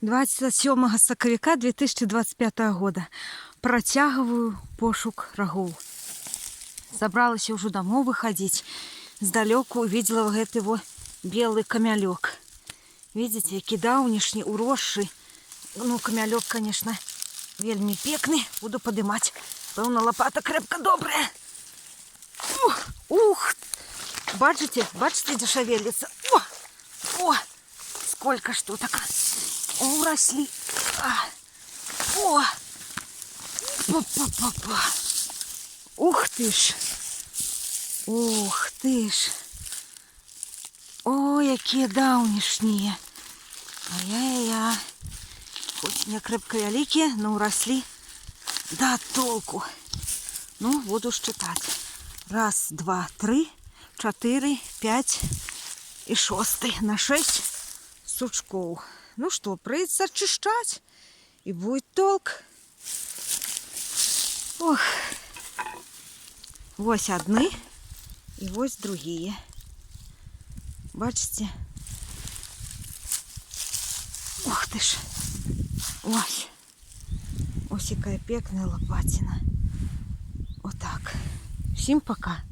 27 сакавіка 2025 года. Працягваю пошук рагоў. Собралася ўжо домой выходить. Сдалеку увидела гэты вот белый камялёк. Видите, які даўнішні, уросшы. Ну, камялёк, конечно, вельмі пекны. Буду подымать. Пэўна, лопата крепко добрая. Ух! Бачите, дзе шавелится. О! Сколько штуток. Уросли. О! Па-па-па-па. Ух ты ж. Ух ты ж. О, якія даўнішнія. Ай-яй-яй. Хоць не крепко вялікія, но уросли до толку. Ну, буду считать. 1, 2, 3, 4, 5 и 6. На 6 сучков. Ну что, придется очищать. И будет толк. Ох. Вось одни. И вось другие. Бачите? Ух ты ж. Ось. Ось якая пекная лопатина. Вот так. Всем пока.